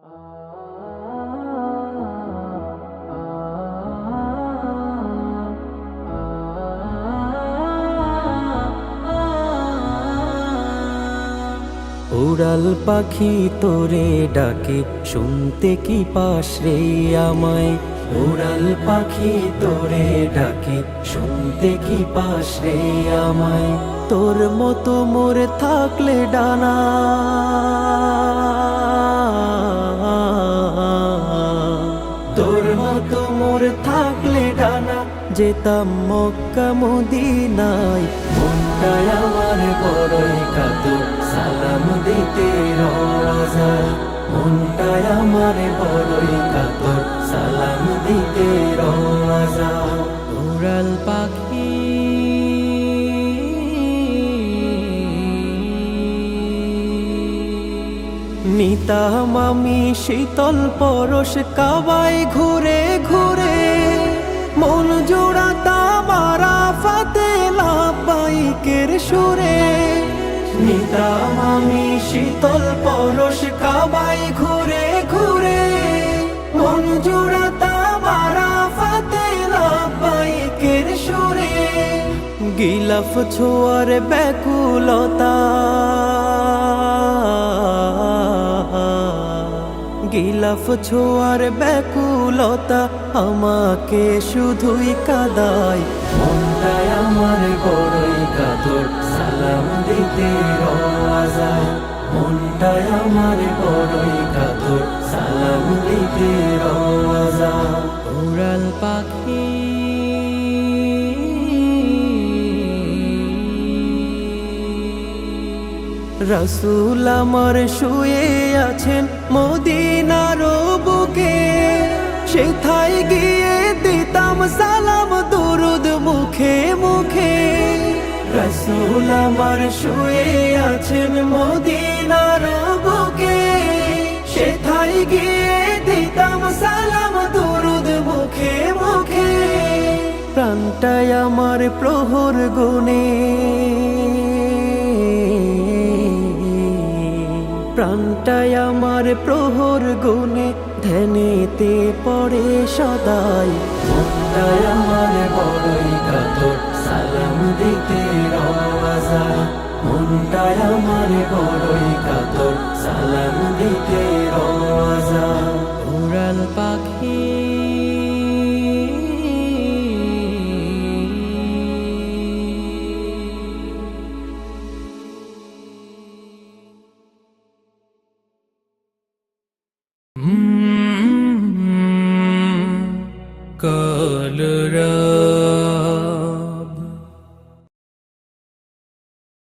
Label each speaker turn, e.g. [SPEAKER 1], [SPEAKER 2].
[SPEAKER 1] উড়াল পাখি তোরে ডাকে, শুনতে কি পাস রে আমায়? উড়াল পাখি তোরে ডাকে, শুনতে কি পাস রে আমায়? তোর মতো মোর থাকলে ডানা, তোর মতো মোর থাকলে ডানা, যেতাম মক্কা মদিনায়। মনটায় আমার বড়ই কাতর, সালাম দিতে রওজায়। মনটায় আমার বড়ই কাতর, সালাম দিতে রওজায়। উড়াল পাখি নিতাম আমি শীতল পরশ, কাবায় ঘুরে ঘুরে মন জোড়াতাম আরাফাতে লাব্বাইকের সুরে। নিতাম আমি শীতল পরশ, কাবায় ঘুরে ঘুরে মন জোড়াতাম আরাফাতে লাব্বাইকের সুরে। গিলাফ ছোঁয়ার ব্যাকুলতা, গিলাফ ছোঁয়ার ব্যাকুলতা আমাকে শুধুই কাঁদায়। মনটায় আমার বড়ই কাতর, সালাম দিতে রওজায়। মনটায় আমার বড়ই কাতর, সালাম দিতে রওজায়। উড়াল পাখি রাসূল আমার শুয়ে আছেন মদিনার বুকে, সেথায় গিয়ে দিতাম সালাম দুরুদ মুখে মুখে। রাসূল আমার শুয়ে আছেন মদিনার বুকে, সেথায় গিয়ে দিতাম সালাম দুরুদ মুখে মুখে। প্রাণটায় আমার প্রহর গুনে, প্রাণটায় আমার প্রহর গুনে ধ্যানেতে পড়ে সদাই। মনটায় আমার বড়ই কাতর, সালাম দিতে রওজায়। মনটায় আমার বড়ই কাতর, সালাম দিতে রওজায়। উড়াল পাখি কাল